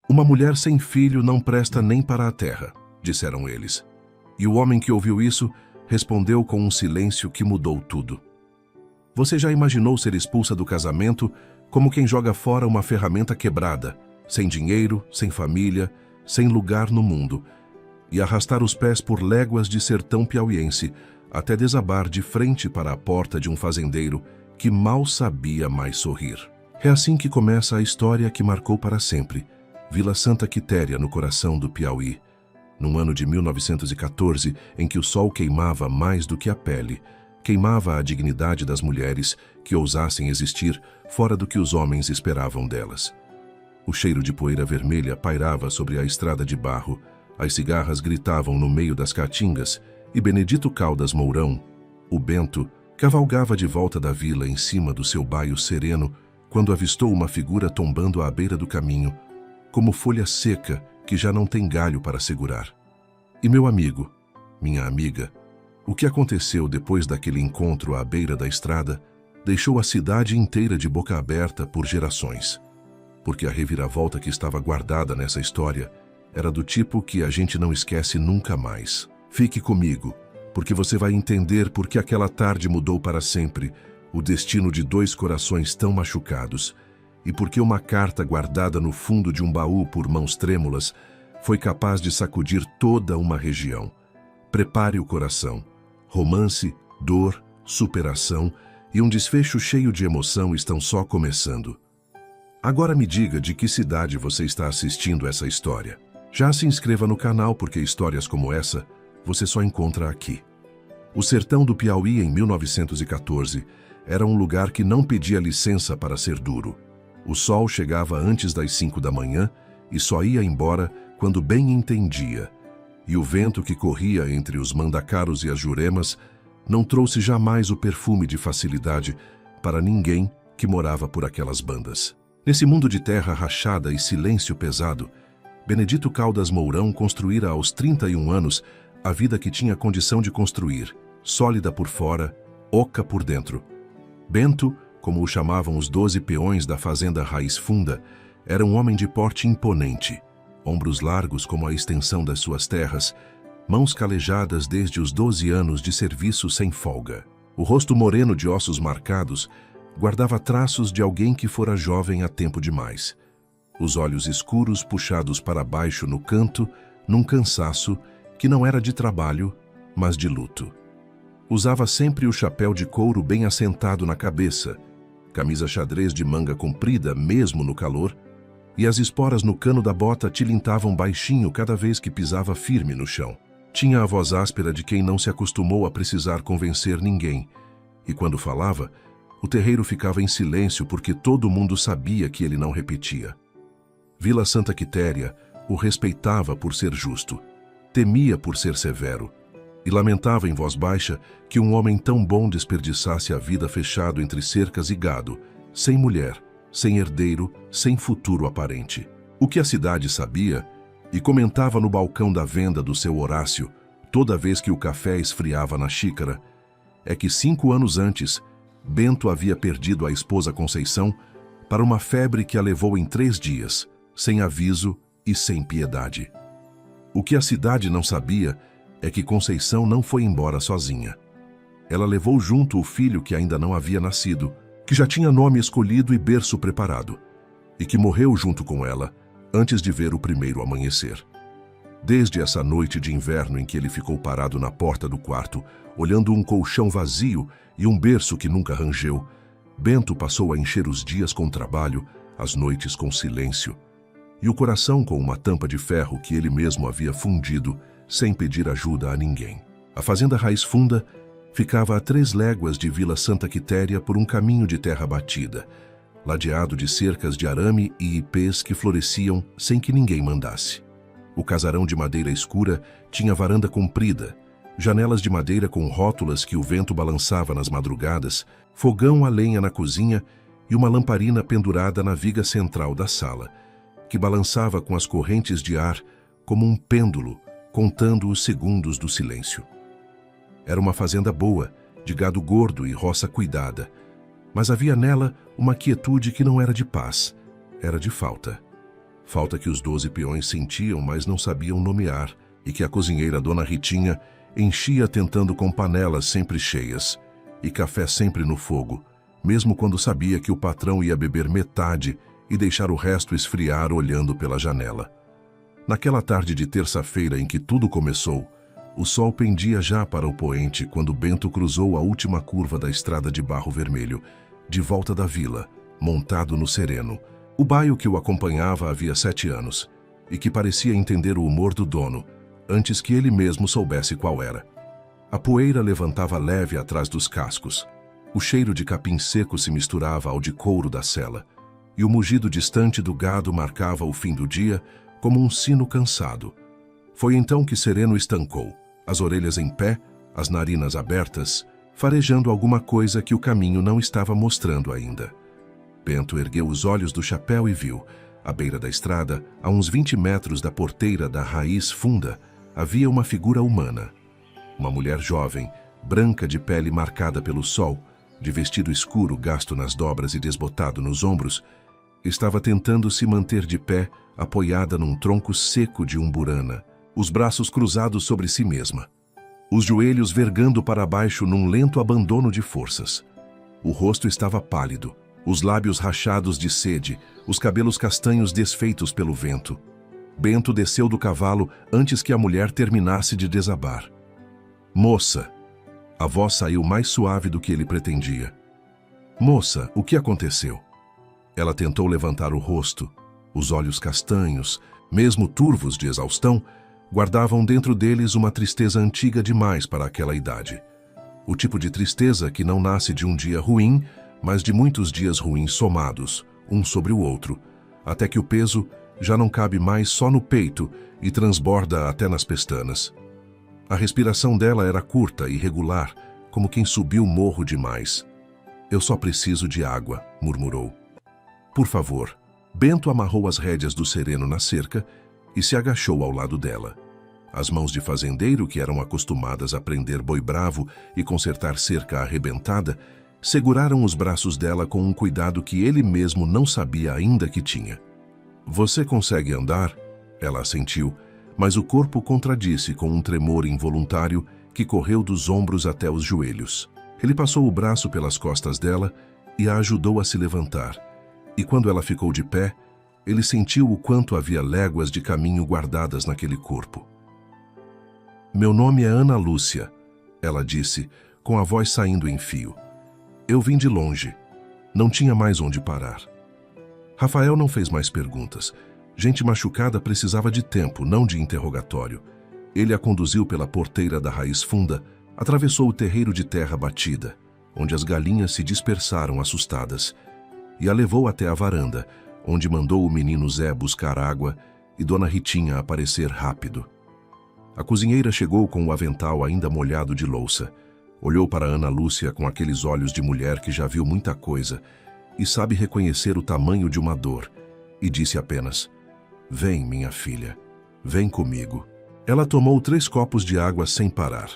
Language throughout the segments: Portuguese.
Uma mulher sem filho não presta nem para a terra, disseram eles. E o homem que ouviu isso respondeu com um silêncio que mudou tudo. Você já imaginou ser expulsa do casamento como quem joga fora uma ferramenta quebrada, sem dinheiro, sem família, sem lugar no mundo, e arrastar os pés por léguas de sertão piauiense até desabar de frente para a porta de um fazendeiro que mal sabia mais sorrir? É assim que começa a história que marcou para sempre Vila Santa Quitéria, no coração do Piauí, num ano de 1914, em que o sol queimava mais do que a pele, queimava a dignidade das mulheres que ousassem existir fora do que os homens esperavam delas. O cheiro de poeira vermelha pairava sobre a estrada de barro, as cigarras gritavam no meio das caatingas e Benedito Caldas Mourão, o Bento, cavalgava de volta da vila em cima do seu baio sereno quando avistou uma figura tombando à beira do caminho, como folha seca que já não tem galho para segurar. E meu amigo, minha amiga, o que aconteceu depois daquele encontro à beira da estrada deixou a cidade inteira de boca aberta por gerações. Porque a reviravolta que estava guardada nessa história era do tipo que a gente não esquece nunca mais. Fique comigo, porque você vai entender por que aquela tarde mudou para sempre o destino de dois corações tão machucados e por que uma carta guardada no fundo de um baú por mãos trêmulas foi capaz de sacudir toda uma região. Prepare o coração. Romance, dor, superação e um desfecho cheio de emoção estão só começando. Agora me diga de que cidade você está assistindo essa história. Já se inscreva no canal porque histórias como essa você só encontra aqui. O sertão do Piauí em 1914 era um lugar que não pedia licença para ser duro. O sol chegava antes das 5 da manhã e só ia embora quando bem entendia. E o vento que corria entre os mandacaros e as juremas não trouxe jamais o perfume de facilidade para ninguém que morava por aquelas bandas. Nesse mundo de terra rachada e silêncio pesado, Benedito Caldas Mourão construíra aos 31 anos a vida que tinha condição de construir, sólida por fora, oca por dentro. Bento, como o chamavam os 12 peões da fazenda Raiz Funda, era um homem de porte imponente, ombros largos como a extensão das suas terras, mãos calejadas desde os 12 anos de serviço sem folga. O rosto moreno de ossos marcados guardava traços de alguém que fora jovem há tempo demais. Os olhos escuros puxados para baixo no canto, num cansaço que não era de trabalho, mas de luto. Usava sempre o chapéu de couro bem assentado na cabeça, camisa xadrez de manga comprida mesmo no calor, e as esporas no cano da bota tilintavam baixinho cada vez que pisava firme no chão. Tinha a voz áspera de quem não se acostumou a precisar convencer ninguém, e quando falava, o terreiro ficava em silêncio porque todo mundo sabia que ele não repetia. Vila Santa Quitéria o respeitava por ser justo, temia por ser severo, e lamentava em voz baixa que um homem tão bom desperdiçasse a vida fechado entre cercas e gado, sem mulher, sem herdeiro, sem futuro aparente. O que a cidade sabia, e comentava no balcão da venda do seu Horácio, toda vez que o café esfriava na xícara, é que 5 anos antes, Bento havia perdido a esposa Conceição para uma febre que a levou em 3 dias, sem aviso e sem piedade. O que a cidade não sabia é que Conceição não foi embora sozinha. Ela levou junto o filho que ainda não havia nascido, que já tinha nome escolhido e berço preparado, e que morreu junto com ela antes de ver o primeiro amanhecer. Desde essa noite de inverno em que ele ficou parado na porta do quarto, olhando um colchão vazio e um berço que nunca rangeu, Bento passou a encher os dias com trabalho, as noites com silêncio, e o coração com uma tampa de ferro que ele mesmo havia fundido, sem pedir ajuda a ninguém. A fazenda Raiz Funda ficava a 3 léguas de Vila Santa Quitéria por um caminho de terra batida, ladeado de cercas de arame e ipês que floresciam sem que ninguém mandasse. O casarão de madeira escura tinha varanda comprida, janelas de madeira com rótulas que o vento balançava nas madrugadas, fogão a lenha na cozinha e uma lamparina pendurada na viga central da sala, que balançava com as correntes de ar como um pêndulo, contando os segundos do silêncio. Era uma fazenda boa, de gado gordo e roça cuidada, mas havia nela uma quietude que não era de paz, era de falta. Falta que os 12 peões sentiam, mas não sabiam nomear, e que a cozinheira Dona Ritinha enchia tentando com panelas sempre cheias e café sempre no fogo, mesmo quando sabia que o patrão ia beber metade e deixar o resto esfriar olhando pela janela. Naquela tarde de terça-feira em que tudo começou, o sol pendia já para o poente quando Bento cruzou a última curva da estrada de barro vermelho, de volta da vila, montado no sereno, o baio que o acompanhava havia 7 anos, e que parecia entender o humor do dono, antes que ele mesmo soubesse qual era. A poeira levantava leve atrás dos cascos. O cheiro de capim seco se misturava ao de couro da sela, e o mugido distante do gado marcava o fim do dia como um sino cansado. Foi então que Sereno estancou, as orelhas em pé, as narinas abertas, farejando alguma coisa que o caminho não estava mostrando ainda. Bento ergueu os olhos do chapéu e viu, à beira da estrada, a uns 20 metros da porteira da raiz funda, havia uma figura humana. Uma mulher jovem, branca de pele marcada pelo sol, de vestido escuro gasto nas dobras e desbotado nos ombros, estava tentando se manter de pé, apoiada num tronco seco de umburana, os braços cruzados sobre si mesma, os joelhos vergando para baixo num lento abandono de forças. O rosto estava pálido, os lábios rachados de sede, os cabelos castanhos desfeitos pelo vento. Bento desceu do cavalo antes que a mulher terminasse de desabar. "Moça!" A voz saiu mais suave do que ele pretendia. "Moça, o que aconteceu?" Ela tentou levantar o rosto. Os olhos castanhos, mesmo turvos de exaustão, guardavam dentro deles uma tristeza antiga demais para aquela idade. O tipo de tristeza que não nasce de um dia ruim, mas de muitos dias ruins somados, um sobre o outro, até que o peso já não cabe mais só no peito e transborda até nas pestanas. A respiração dela era curta e regular, como quem subiu morro demais. "Eu só preciso de água", murmurou. "Por favor." Bento amarrou as rédeas do sereno na cerca e se agachou ao lado dela. As mãos de fazendeiro, que eram acostumadas a prender boi bravo e consertar cerca arrebentada, seguraram os braços dela com um cuidado que ele mesmo não sabia ainda que tinha. "Você consegue andar?" Ela assentiu, mas o corpo contradisse com um tremor involuntário que correu dos ombros até os joelhos. Ele passou o braço pelas costas dela e a ajudou a se levantar. E quando ela ficou de pé, ele sentiu o quanto havia léguas de caminho guardadas naquele corpo. "Meu nome é Ana Lúcia", ela disse, com a voz saindo em fio. "Eu vim de longe. Não tinha mais onde parar." Rafael não fez mais perguntas. Gente machucada precisava de tempo, não de interrogatório. Ele a conduziu pela porteira da raiz funda, atravessou o terreiro de terra batida, onde as galinhas se dispersaram assustadas, e a levou até a varanda, onde mandou o menino Zé buscar água e Dona Ritinha aparecer rápido. A cozinheira chegou com o avental ainda molhado de louça. Olhou para Ana Lúcia com aqueles olhos de mulher que já viu muita coisa e sabe reconhecer o tamanho de uma dor, e disse apenas: "Vem, minha filha, vem comigo." Ela tomou 3 copos de água sem parar.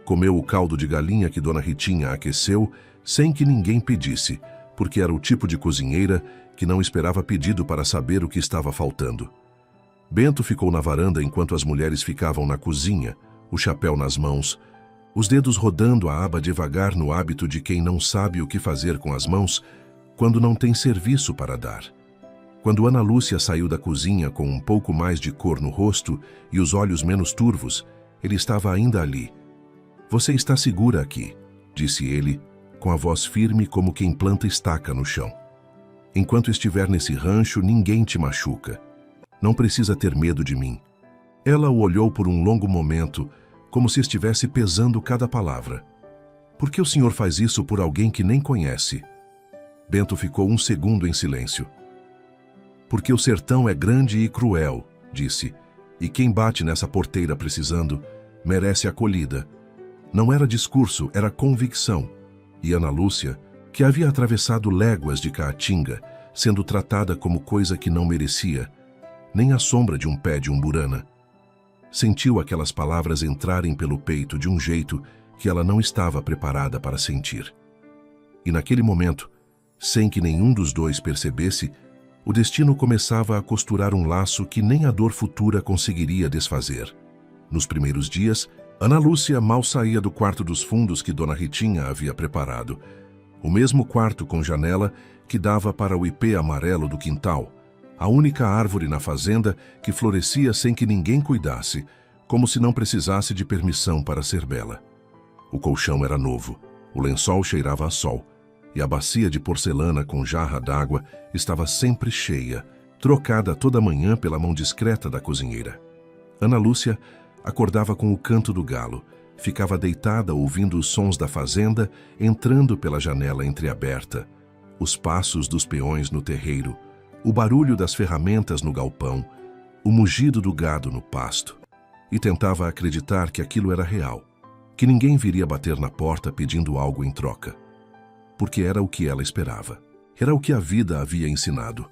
Comeu o caldo de galinha que Dona Ritinha aqueceu sem que ninguém pedisse, porque era o tipo de cozinheira que não esperava pedido para saber o que estava faltando. Bento ficou na varanda enquanto as mulheres ficavam na cozinha, o chapéu nas mãos, os dedos rodando a aba devagar no hábito de quem não sabe o que fazer com as mãos quando não tem serviço para dar. Quando Ana Lúcia saiu da cozinha com um pouco mais de cor no rosto e os olhos menos turvos, ele estava ainda ali. "Você está segura aqui", disse ele, com a voz firme como quem planta estaca no chão. "Enquanto estiver nesse rancho, ninguém te machuca. Não precisa ter medo de mim." Ela o olhou por um longo momento, como se estivesse pesando cada palavra. "Por que o senhor faz isso por alguém que nem conhece?" Bento ficou um segundo em silêncio. "Porque o sertão é grande e cruel", disse, "e quem bate nessa porteira precisando, merece acolhida." Não era discurso, era convicção. E Ana Lúcia, que havia atravessado léguas de Caatinga, sendo tratada como coisa que não merecia, nem a sombra de um pé de umburana, sentiu aquelas palavras entrarem pelo peito de um jeito que ela não estava preparada para sentir. E naquele momento, sem que nenhum dos dois percebesse, O destino começava a costurar um laço que nem a dor futura conseguiria desfazer. Nos primeiros dias, Ana Lúcia mal saía do quarto dos fundos que Dona Ritinha havia preparado. O mesmo quarto com janela que dava para o ipê amarelo do quintal, a única árvore na fazenda que florescia sem que ninguém cuidasse, como se não precisasse de permissão para ser bela. O colchão era novo, o lençol cheirava a sol, e a bacia de porcelana com jarra d'água estava sempre cheia, trocada toda manhã pela mão discreta da cozinheira. Ana Lúcia acordava com o canto do galo, ficava deitada ouvindo os sons da fazenda entrando pela janela entreaberta, os passos dos peões no terreiro, o barulho das ferramentas no galpão, o mugido do gado no pasto, e tentava acreditar que aquilo era real, que ninguém viria bater na porta pedindo algo em troca. Porque era o que ela esperava. Era o que a vida havia ensinado.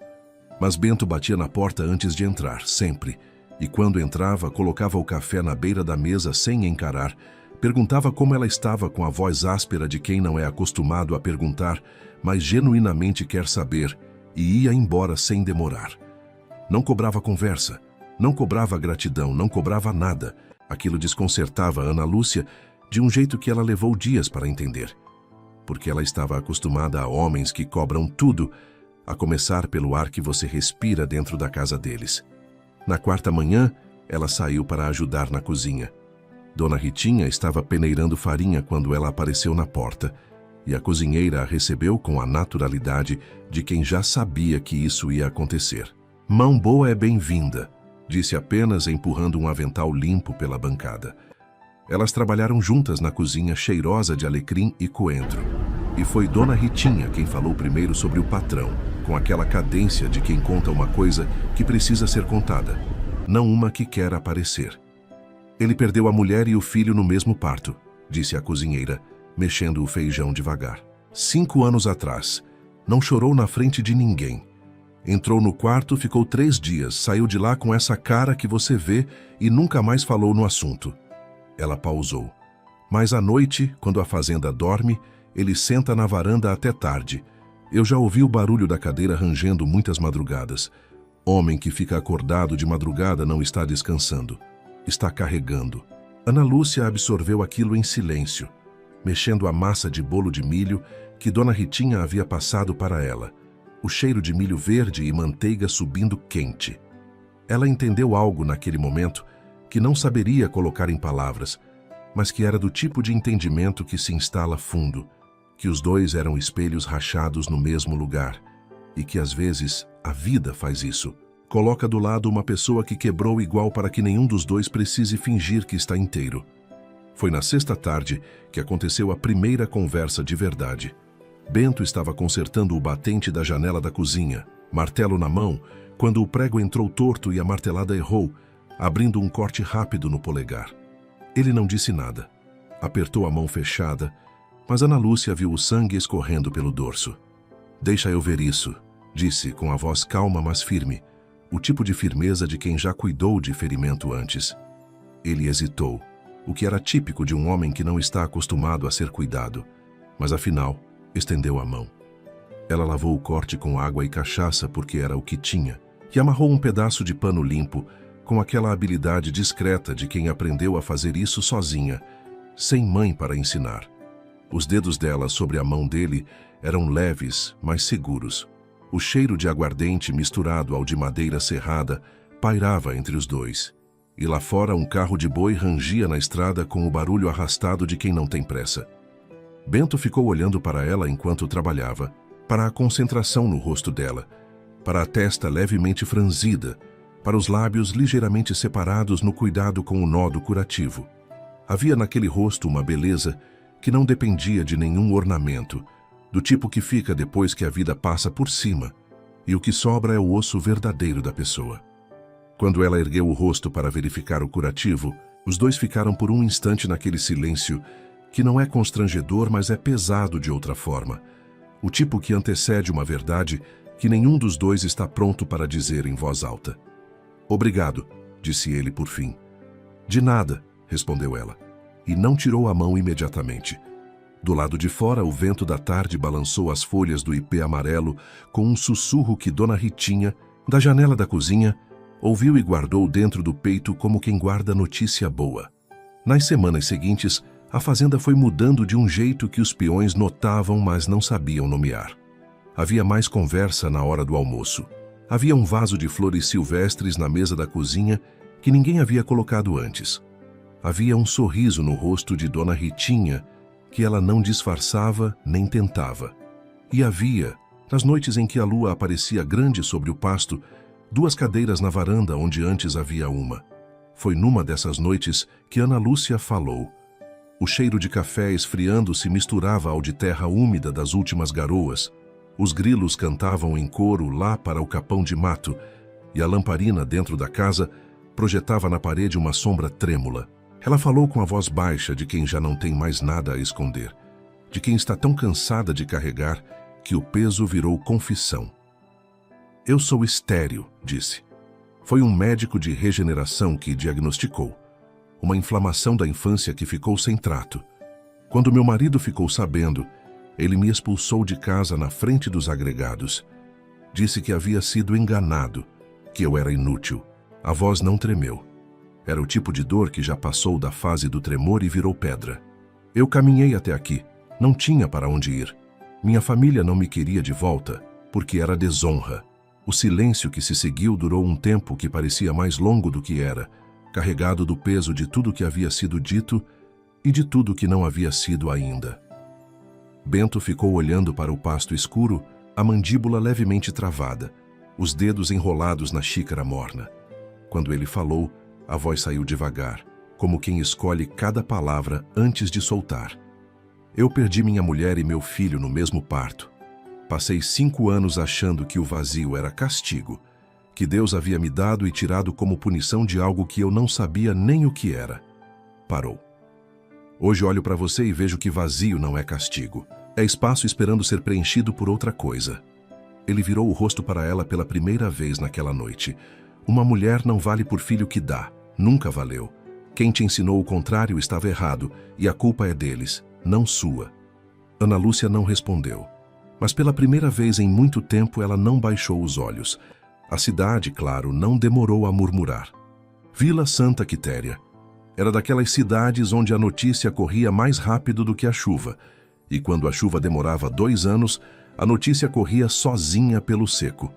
Mas Bento batia na porta antes de entrar, sempre, e quando entrava, colocava o café na beira da mesa sem encarar, perguntava como ela estava com a voz áspera de quem não é acostumado a perguntar, mas genuinamente quer saber, e ia embora sem demorar. Não cobrava conversa, não cobrava gratidão, não cobrava nada. Aquilo desconcertava Ana Lúcia de um jeito que ela levou dias para entender. Porque ela estava acostumada a homens que cobram tudo, a começar pelo ar que você respira dentro da casa deles. Na quarta manhã, ela saiu para ajudar na cozinha. Dona Ritinha estava peneirando farinha quando ela apareceu na porta, e a cozinheira a recebeu com a naturalidade de quem já sabia que isso ia acontecer. "Mão boa é bem-vinda", disse apenas empurrando um avental limpo pela bancada. Elas trabalharam juntas na cozinha cheirosa de alecrim e coentro. E foi Dona Ritinha quem falou primeiro sobre o patrão, com aquela cadência de quem conta uma coisa que precisa ser contada, não uma que quer aparecer. "Ele perdeu a mulher e o filho no mesmo parto", disse a cozinheira, mexendo o feijão devagar. 5 anos atrás. Não chorou na frente de ninguém. Entrou no quarto, ficou 3 dias, saiu de lá com essa cara que você vê e nunca mais falou no assunto. Ela pausou. "Mas à noite, quando a fazenda dorme, ele senta na varanda até tarde. Eu já ouvi o barulho da cadeira rangendo muitas madrugadas. Homem que fica acordado de madrugada não está descansando. Está carregando." Ana Lúcia absorveu aquilo em silêncio, mexendo a massa de bolo de milho que Dona Ritinha havia passado para ela. O cheiro de milho verde e manteiga subindo quente. Ela entendeu algo naquele momento que não saberia colocar em palavras, mas que era do tipo de entendimento que se instala fundo, que os dois eram espelhos rachados no mesmo lugar, e que às vezes a vida faz isso. Coloca do lado uma pessoa que quebrou igual para que nenhum dos dois precise fingir que está inteiro. Foi na sexta tarde que aconteceu a primeira conversa de verdade. Bento estava consertando o batente da janela da cozinha, martelo na mão, quando o prego entrou torto e a martelada errou, abrindo um corte rápido no polegar. Ele não disse nada. Apertou a mão fechada, mas Ana Lúcia viu o sangue escorrendo pelo dorso. "Deixa eu ver isso", disse com a voz calma mas firme, o tipo de firmeza de quem já cuidou de ferimento antes. Ele hesitou, o que era típico de um homem que não está acostumado a ser cuidado, mas afinal, estendeu a mão. Ela lavou o corte com água e cachaça porque era o que tinha, e amarrou um pedaço de pano limpo com aquela habilidade discreta de quem aprendeu a fazer isso sozinha, sem mãe para ensinar. Os dedos dela sobre a mão dele eram leves, mas seguros. O cheiro de aguardente misturado ao de madeira serrada pairava entre os dois. E lá fora um carro de boi rangia na estrada com o barulho arrastado de quem não tem pressa. Bento ficou olhando para ela enquanto trabalhava, para a concentração no rosto dela, para a testa levemente franzida, para os lábios ligeiramente separados no cuidado com o nó do curativo. Havia naquele rosto uma beleza que não dependia de nenhum ornamento, do tipo que fica depois que a vida passa por cima, e o que sobra é o osso verdadeiro da pessoa. Quando ela ergueu o rosto para verificar o curativo, os dois ficaram por um instante naquele silêncio que não é constrangedor, mas é pesado de outra forma, o tipo que antecede uma verdade que nenhum dos dois está pronto para dizer em voz alta. "Obrigado", disse ele por fim. "De nada", respondeu ela, e não tirou a mão imediatamente. Do lado de fora, o vento da tarde balançou as folhas do ipê amarelo com um sussurro que Dona Ritinha, da janela da cozinha, ouviu e guardou dentro do peito como quem guarda notícia boa. Nas semanas seguintes, a fazenda foi mudando de um jeito que os peões notavam, mas não sabiam nomear. Havia mais conversa na hora do almoço. Havia um vaso de flores silvestres na mesa da cozinha que ninguém havia colocado antes. Havia um sorriso no rosto de Dona Ritinha que ela não disfarçava nem tentava. E havia, nas noites em que a lua aparecia grande sobre o pasto, 2 cadeiras na varanda onde antes havia uma. Foi numa dessas noites que Ana Lúcia falou. O cheiro de café esfriando se misturava ao de terra úmida das últimas garoas. Os grilos cantavam em coro lá para o capão de mato, e a lamparina dentro da casa projetava na parede uma sombra trêmula. Ela falou com a voz baixa de quem já não tem mais nada a esconder, de quem está tão cansada de carregar que o peso virou confissão. Eu sou estéril, disse. Foi um médico de regeneração que diagnosticou. Uma inflamação da infância que ficou sem trato. Quando meu marido ficou sabendo, ele me expulsou de casa na frente dos agregados. Disse que havia sido enganado, que eu era inútil. A voz não tremeu. Era o tipo de dor que já passou da fase do tremor e virou pedra. Eu caminhei até aqui. Não tinha para onde ir. Minha família não me queria de volta, porque era desonra. O silêncio que se seguiu durou um tempo que parecia mais longo do que era, carregado do peso de tudo que havia sido dito e de tudo que não havia sido ainda. Bento ficou olhando para o pasto escuro, a mandíbula levemente travada, os dedos enrolados na xícara morna. Quando ele falou, a voz saiu devagar, como quem escolhe cada palavra antes de soltar. Eu perdi minha mulher e meu filho no mesmo parto. Passei 5 anos achando que o vazio era castigo, que Deus havia me dado e tirado como punição de algo que eu não sabia nem o que era. Parou. Hoje olho para você e vejo que vazio não é castigo. É espaço esperando ser preenchido por outra coisa. Ele virou o rosto para ela pela primeira vez naquela noite. Uma mulher não vale por filho que dá. Nunca valeu. Quem te ensinou o contrário estava errado, e a culpa é deles, não sua. Ana Lúcia não respondeu. Mas pela primeira vez em muito tempo ela não baixou os olhos. A cidade, claro, não demorou a murmurar. Vila Santa Quitéria. Era daquelas cidades onde a notícia corria mais rápido do que a chuva, e quando a chuva demorava 2 anos, a notícia corria sozinha pelo seco.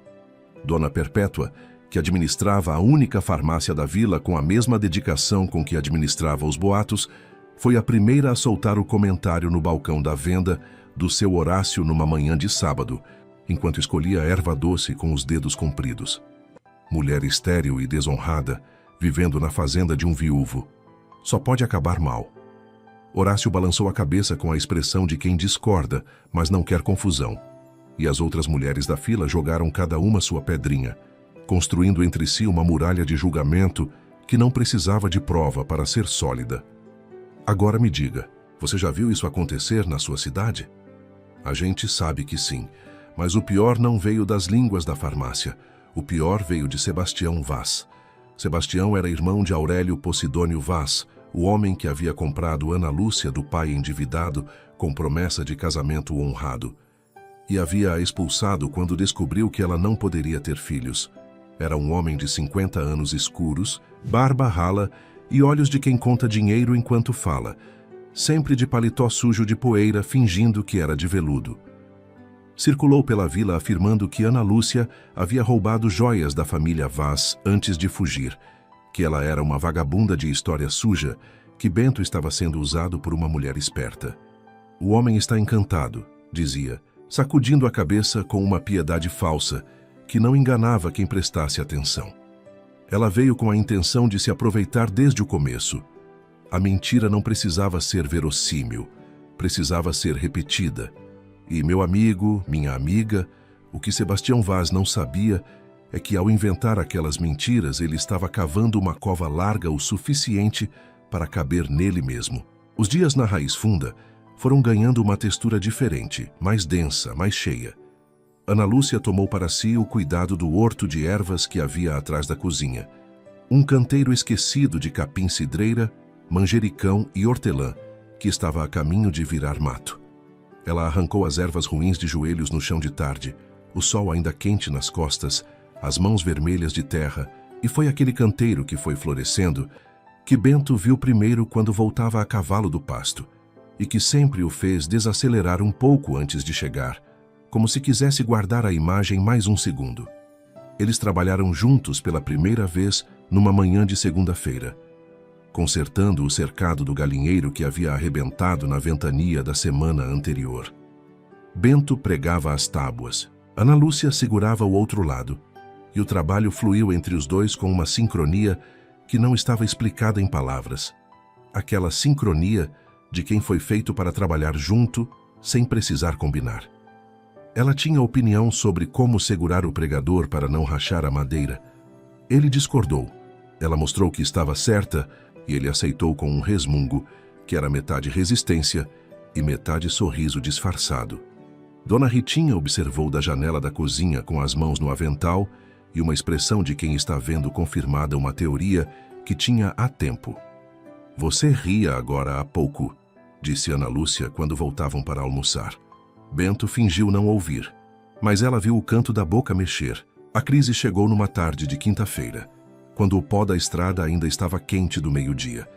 Dona Perpétua, que administrava a única farmácia da vila com a mesma dedicação com que administrava os boatos, foi a primeira a soltar o comentário no balcão da venda do seu Horácio numa manhã de sábado, enquanto escolhia erva doce com os dedos compridos. Mulher estéril e desonrada, vivendo na fazenda de um viúvo. Só pode acabar mal. Horácio balançou a cabeça com a expressão de quem discorda, mas não quer confusão. E as outras mulheres da fila jogaram cada uma sua pedrinha, construindo entre si uma muralha de julgamento que não precisava de prova para ser sólida. Agora me diga, você já viu isso acontecer na sua cidade? A gente sabe que sim, mas o pior não veio das línguas da farmácia. O pior veio de Sebastião Vaz. Sebastião era irmão de Aurélio Posidônio Vaz, o homem que havia comprado Ana Lúcia do pai endividado com promessa de casamento honrado. E havia a expulsado quando descobriu que ela não poderia ter filhos. Era um homem de 50 anos escuros, barba rala e olhos de quem conta dinheiro enquanto fala, sempre de paletó sujo de poeira, fingindo que era de veludo. Circulou pela vila afirmando que Ana Lúcia havia roubado joias da família Vaz antes de fugir, que ela era uma vagabunda de história suja, que Bento estava sendo usado por uma mulher esperta. O homem está encantado, dizia, sacudindo a cabeça com uma piedade falsa, que não enganava quem prestasse atenção. Ela veio com a intenção de se aproveitar desde o começo. A mentira não precisava ser verossímil, precisava ser repetida. E meu amigo, minha amiga, o que Sebastião Vaz não sabia é que ao inventar aquelas mentiras ele estava cavando uma cova larga o suficiente para caber nele mesmo. Os dias na Raiz Funda foram ganhando uma textura diferente, mais densa, mais cheia. Ana Lúcia tomou para si o cuidado do horto de ervas que havia atrás da cozinha. Um canteiro esquecido de capim-cidreira, manjericão e hortelã, que estava a caminho de virar mato. Ela arrancou as ervas ruins de joelhos no chão de tarde, o sol ainda quente nas costas, as mãos vermelhas de terra, e foi aquele canteiro que foi florescendo que Bento viu primeiro quando voltava a cavalo do pasto, e que sempre o fez desacelerar um pouco antes de chegar, como se quisesse guardar a imagem mais um segundo. Eles trabalharam juntos pela primeira vez numa manhã de segunda-feira, consertando o cercado do galinheiro que havia arrebentado na ventania da semana anterior. Bento pregava as tábuas, Ana Lúcia segurava o outro lado, e o trabalho fluiu entre os dois com uma sincronia que não estava explicada em palavras. Aquela sincronia de quem foi feito para trabalhar junto, sem precisar combinar. Ela tinha opinião sobre como segurar o pregador para não rachar a madeira. Ele discordou. Ela mostrou que estava certa e ele aceitou com um resmungo, que era metade resistência e metade sorriso disfarçado. Dona Ritinha observou da janela da cozinha com as mãos no avental e uma expressão de quem está vendo confirmada uma teoria que tinha há tempo. Você ria agora há pouco, disse Ana Lúcia quando voltavam para almoçar. Bento fingiu não ouvir, mas ela viu o canto da boca mexer. A crise chegou numa tarde de quinta-feira, quando o pó da estrada ainda estava quente do meio-dia.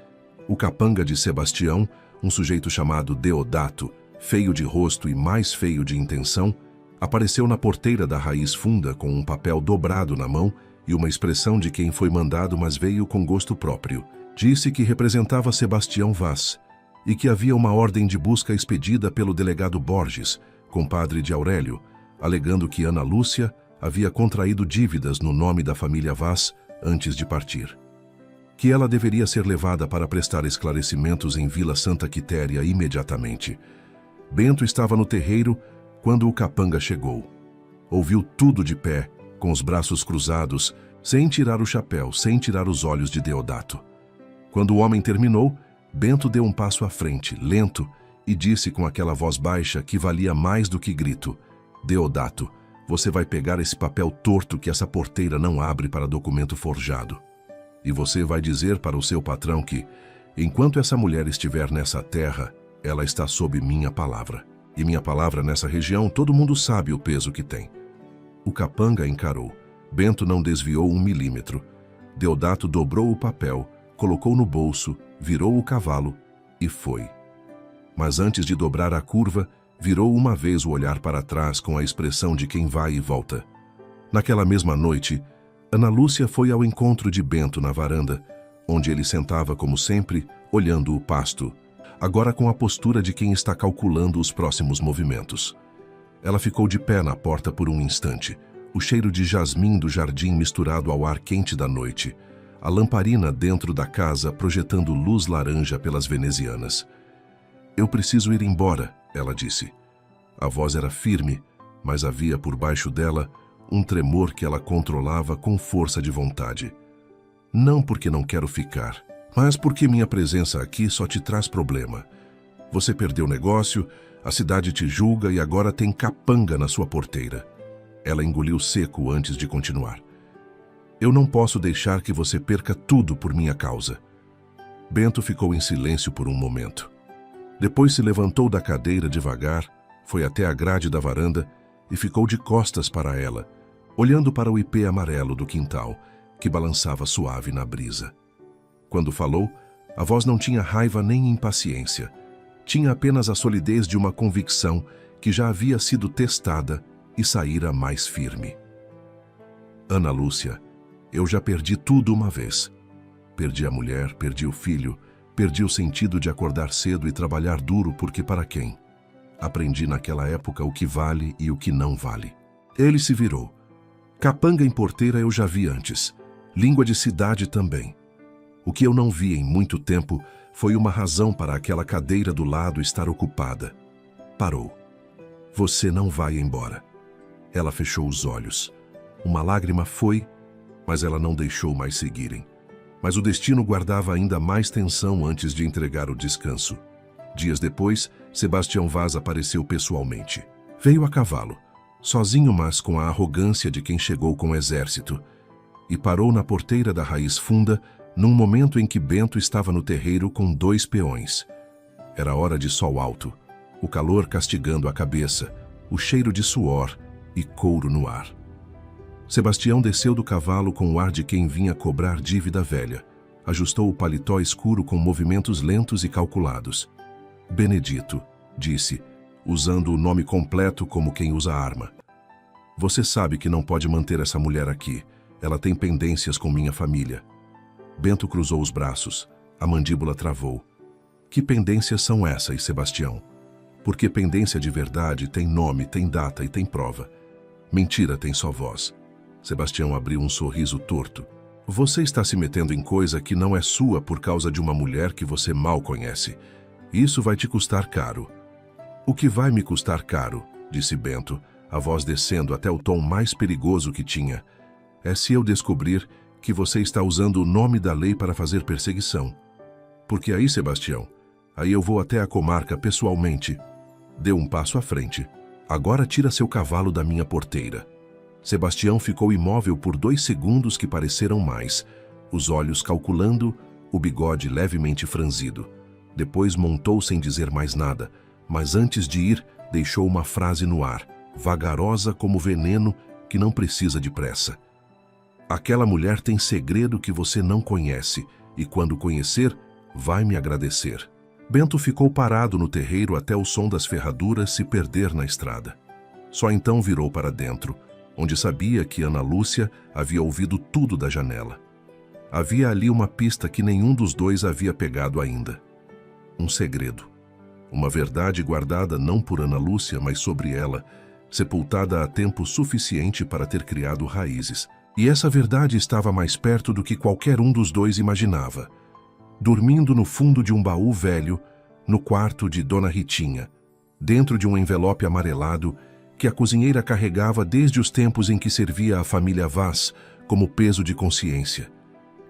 O capanga de Sebastião, um sujeito chamado Deodato, feio de rosto e mais feio de intenção, apareceu na porteira da Raiz Funda com um papel dobrado na mão e uma expressão de quem foi mandado, mas veio com gosto próprio. Disse que representava Sebastião Vaz e que havia uma ordem de busca expedida pelo delegado Borges, compadre de Aurélio, alegando que Ana Lúcia havia contraído dívidas no nome da família Vaz antes de partir. Que ela deveria ser levada para prestar esclarecimentos em Vila Santa Quitéria imediatamente. Bento estava no terreiro quando o capanga chegou. Ouviu tudo de pé, com os braços cruzados, sem tirar o chapéu, sem tirar os olhos de Deodato. Quando o homem terminou, Bento deu um passo à frente, lento, e disse com aquela voz baixa que valia mais do que grito: Deodato, você vai pegar esse papel torto que essa porteira não abre para documento forjado. E você vai dizer para o seu patrão que, enquanto essa mulher estiver nessa terra, ela está sob minha palavra. E minha palavra nessa região, todo mundo sabe o peso que tem. O capanga encarou. Bento não desviou 1 milímetro. Deodato dobrou o papel, colocou no bolso, virou o cavalo e foi. Mas antes de dobrar a curva, virou uma vez o olhar para trás com a expressão de quem vai e volta. Naquela mesma noite, Ana Lúcia foi ao encontro de Bento na varanda, onde ele sentava como sempre, olhando o pasto, agora com a postura de quem está calculando os próximos movimentos. Ela ficou de pé na porta por um instante, o cheiro de jasmim do jardim misturado ao ar quente da noite, a lamparina dentro da casa projetando luz laranja pelas venezianas. Eu preciso ir embora, ela disse. A voz era firme, mas havia por baixo dela um tremor que ela controlava com força de vontade. Não porque não quero ficar, mas porque minha presença aqui só te traz problema. Você perdeu o negócio, a cidade te julga e agora tem capanga na sua porteira. Ela engoliu seco antes de continuar. Eu não posso deixar que você perca tudo por minha causa. Bento ficou em silêncio por um momento. Depois se levantou da cadeira devagar, foi até a grade da varanda e ficou de costas para ela, olhando para o ipê amarelo do quintal, que balançava suave na brisa. Quando falou, a voz não tinha raiva nem impaciência. Tinha apenas a solidez de uma convicção que já havia sido testada e saíra mais firme. Ana Lúcia, eu já perdi tudo uma vez. Perdi a mulher, perdi o filho, perdi o sentido de acordar cedo e trabalhar duro porque para quem? Aprendi naquela época o que vale e o que não vale. Ele se virou. Capanga em porteira eu já vi antes. Língua de cidade também. O que eu não vi em muito tempo foi uma razão para aquela cadeira do lado estar ocupada. Parou. Você não vai embora. Ela fechou os olhos. Uma lágrima foi, mas ela não deixou mais seguirem. Mas o destino guardava ainda mais tensão antes de entregar o descanso. Dias depois, Sebastião Vaz apareceu pessoalmente. Veio a cavalo, sozinho mas com a arrogância de quem chegou com o exército, e parou na porteira da Raiz Funda num momento em que Bento estava no terreiro com 2 peões. Era hora de sol alto, o calor castigando a cabeça, o cheiro de suor e couro no ar. Sebastião desceu do cavalo com o ar de quem vinha cobrar dívida velha. Ajustou o paletó escuro com movimentos lentos e calculados. Benedito, disse, usando o nome completo como quem usa arma. Você sabe que não pode manter essa mulher aqui. Ela tem pendências com minha família. Bento cruzou os braços. A mandíbula travou. Que pendências são essas, Sebastião? Porque pendência de verdade tem nome, tem data e tem prova. Mentira tem só voz. Sebastião abriu um sorriso torto. Você está se metendo em coisa que não é sua por causa de uma mulher que você mal conhece. Isso vai te custar caro. O que vai me custar caro, disse Bento, a voz descendo até o tom mais perigoso que tinha, é se eu descobrir que você está usando o nome da lei para fazer perseguição. Porque aí, Sebastião, aí eu vou até a comarca pessoalmente. Deu um passo à frente. Agora tira seu cavalo da minha porteira. Sebastião ficou imóvel por 2 segundos que pareceram mais, os olhos calculando, o bigode levemente franzido. Depois montou sem dizer mais nada, mas antes de ir, deixou uma frase no ar, vagarosa como veneno que não precisa de pressa. Aquela mulher tem segredo que você não conhece, e quando conhecer, vai me agradecer. Bento ficou parado no terreiro até o som das ferraduras se perder na estrada. Só então virou para dentro, onde sabia que Ana Lúcia havia ouvido tudo da janela. Havia ali uma pista que nenhum dos dois havia pegado ainda. Um segredo. Uma verdade guardada não por Ana Lúcia, mas sobre ela, sepultada há tempo suficiente para ter criado raízes. E essa verdade estava mais perto do que qualquer um dos dois imaginava. Dormindo no fundo de um baú velho, no quarto de Dona Ritinha, dentro de um envelope amarelado que a cozinheira carregava desde os tempos em que servia à família Vaz como peso de consciência,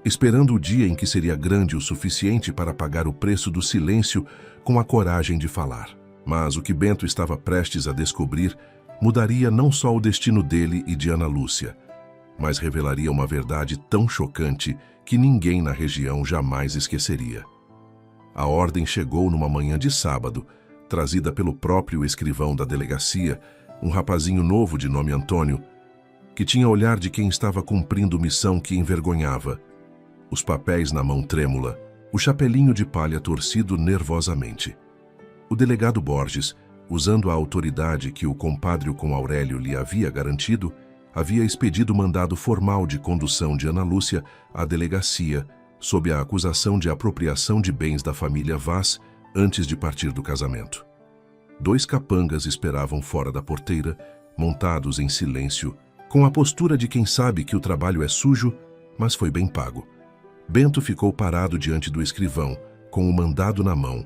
esperando o dia em que seria grande o suficiente para pagar o preço do silêncio com a coragem de falar. Mas o que Bento estava prestes a descobrir mudaria não só o destino dele e de Ana Lúcia, mas revelaria uma verdade tão chocante que ninguém na região jamais esqueceria. A ordem chegou numa manhã de sábado, trazida pelo próprio escrivão da delegacia, um rapazinho novo de nome Antônio, que tinha olhar de quem estava cumprindo missão que envergonhava. Os papéis na mão trêmula, o chapelinho de palha torcido nervosamente. O delegado Borges, usando a autoridade que o compadre com Aurélio lhe havia garantido, havia expedido mandado formal de condução de Ana Lúcia à delegacia, sob a acusação de apropriação de bens da família Vaz antes de partir do casamento. 2 capangas esperavam fora da porteira, montados em silêncio, com a postura de quem sabe que o trabalho é sujo, mas foi bem pago. Bento ficou parado diante do escrivão, com o mandado na mão,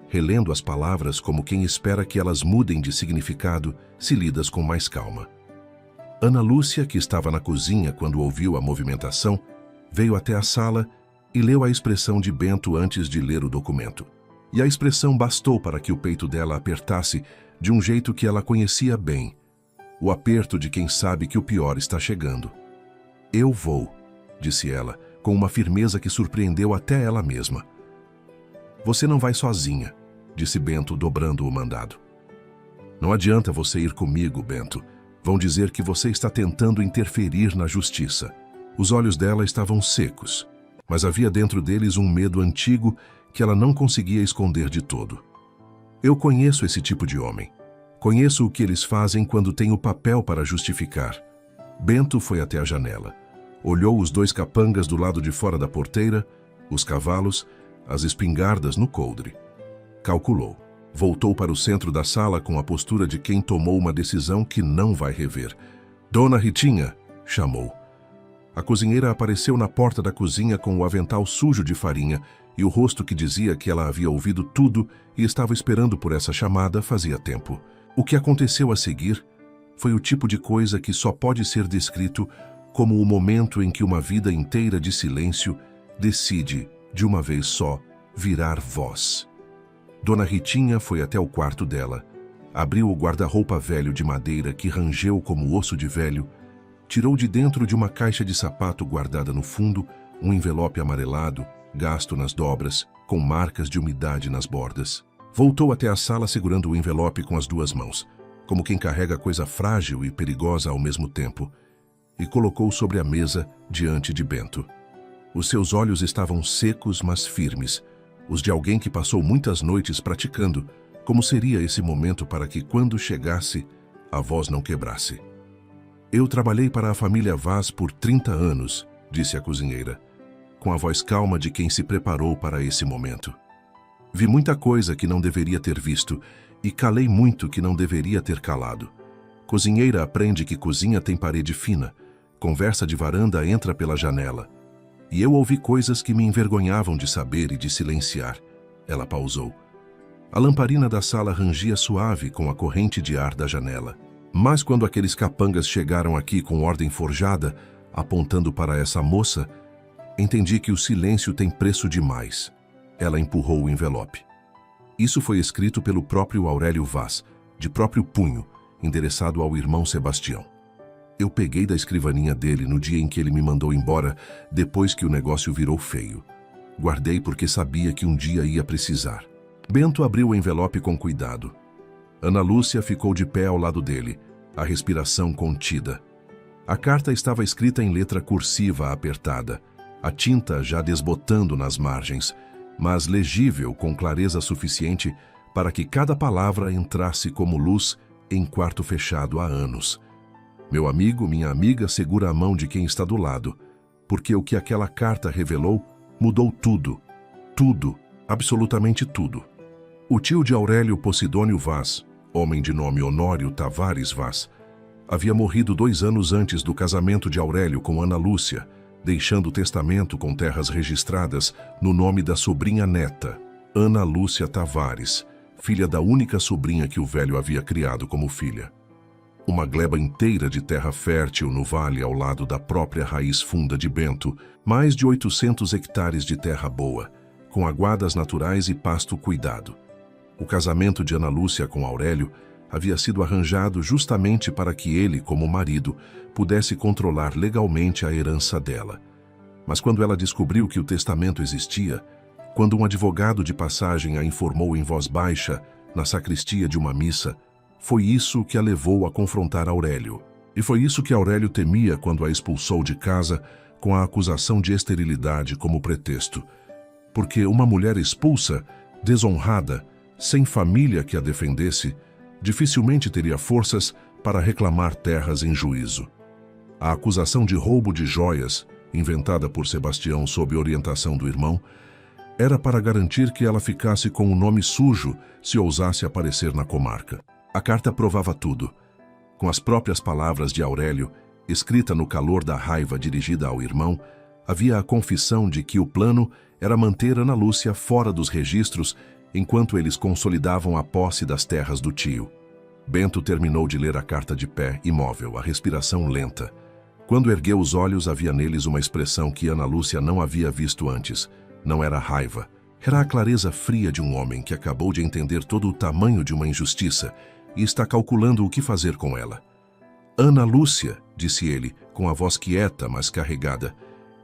relendo as palavras como quem espera que elas mudem de significado se lidas com mais calma. Ana Lúcia, que estava na cozinha quando ouviu a movimentação, veio até a sala e leu a expressão de Bento antes de ler o documento. E a expressão bastou para que o peito dela apertasse de um jeito que ela conhecia bem, o aperto de quem sabe que o pior está chegando. Eu vou, disse ela, com uma firmeza que surpreendeu até ela mesma. Você não vai sozinha, disse Bento, dobrando o mandado. Não adianta você ir comigo, Bento. Vão dizer que você está tentando interferir na justiça. Os olhos dela estavam secos, mas havia dentro deles um medo antigo que ela não conseguia esconder de todo. Eu conheço esse tipo de homem. Conheço o que eles fazem quando têm o papel para justificar. Bento foi até a janela. Olhou os 2 capangas do lado de fora da porteira, os cavalos, as espingardas no coldre. Calculou. Voltou para o centro da sala com a postura de quem tomou uma decisão que não vai rever. Dona Ritinha, chamou. A cozinheira apareceu na porta da cozinha com o avental sujo de farinha e o rosto que dizia que ela havia ouvido tudo e estava esperando por essa chamada fazia tempo. O que aconteceu a seguir foi o tipo de coisa que só pode ser descrito como o momento em que uma vida inteira de silêncio decide, de uma vez só, virar voz. Dona Ritinha foi até o quarto dela, abriu o guarda-roupa velho de madeira que rangeu como osso de velho, tirou de dentro de uma caixa de sapato guardada no fundo um envelope amarelado, gasto nas dobras, com marcas de umidade nas bordas. Voltou até a sala segurando o envelope com as duas mãos, como quem carrega coisa frágil e perigosa ao mesmo tempo, e colocou sobre a mesa diante de Bento. Os seus olhos estavam secos, mas firmes, os de alguém que passou muitas noites praticando como seria esse momento para que, quando chegasse, a voz não quebrasse. Eu trabalhei para a família Vaz por 30 anos, disse a cozinheira, com a voz calma de quem se preparou para esse momento. Vi muita coisa que não deveria ter visto e calei muito que não deveria ter calado. Cozinheira aprende que cozinha tem parede fina, conversa de varanda entra pela janela. E eu ouvi coisas que me envergonhavam de saber e de silenciar. Ela pausou. A lamparina da sala rangia suave com a corrente de ar da janela. Mas quando aqueles capangas chegaram aqui com ordem forjada, apontando para essa moça, entendi que o silêncio tem preço demais. Ela empurrou o envelope. Isso foi escrito pelo próprio Aurélio Vaz, de próprio punho, endereçado ao irmão Sebastião. Eu peguei da escrivaninha dele no dia em que ele me mandou embora, depois que o negócio virou feio. Guardei porque sabia que um dia ia precisar. Bento abriu o envelope com cuidado. Ana Lúcia ficou de pé ao lado dele, a respiração contida. A carta estava escrita em letra cursiva apertada, a tinta já desbotando nas margens, mas legível com clareza suficiente para que cada palavra entrasse como luz em quarto fechado há anos. Meu amigo, minha amiga, segura a mão de quem está do lado, porque o que aquela carta revelou mudou tudo, tudo, absolutamente tudo. O tio de Aurélio, Posidônio Vaz, homem de nome Honório Tavares Vaz, havia morrido 2 anos antes do casamento de Aurélio com Ana Lúcia, deixando o testamento com terras registradas no nome da sobrinha neta, Ana Lúcia Tavares, filha da única sobrinha que o velho havia criado como filha. Uma gleba inteira de terra fértil no vale ao lado da própria raiz funda de Bento, mais de 800 hectares de terra boa, com aguadas naturais e pasto cuidado. O casamento de Ana Lúcia com Aurélio havia sido arranjado justamente para que ele, como marido, pudesse controlar legalmente a herança dela. Mas quando ela descobriu que o testamento existia, quando um advogado de passagem a informou em voz baixa, na sacristia de uma missa, foi isso que a levou a confrontar Aurélio. E foi isso que Aurélio temia quando a expulsou de casa com a acusação de esterilidade como pretexto. Porque uma mulher expulsa, desonrada, sem família que a defendesse, dificilmente teria forças para reclamar terras em juízo. A acusação de roubo de joias, inventada por Sebastião sob orientação do irmão, era para garantir que ela ficasse com o nome sujo se ousasse aparecer na comarca. A carta provava tudo. Com as próprias palavras de Aurélio, escrita no calor da raiva dirigida ao irmão, havia a confissão de que o plano era manter Ana Lúcia fora dos registros enquanto eles consolidavam a posse das terras do tio. Bento terminou de ler a carta de pé, imóvel, a respiração lenta. Quando ergueu os olhos, havia neles uma expressão que Ana Lúcia não havia visto antes. Não era raiva. Era a clareza fria de um homem que acabou de entender todo o tamanho de uma injustiça e está calculando o que fazer com ela. Ana Lúcia, disse ele, com a voz quieta, mas carregada,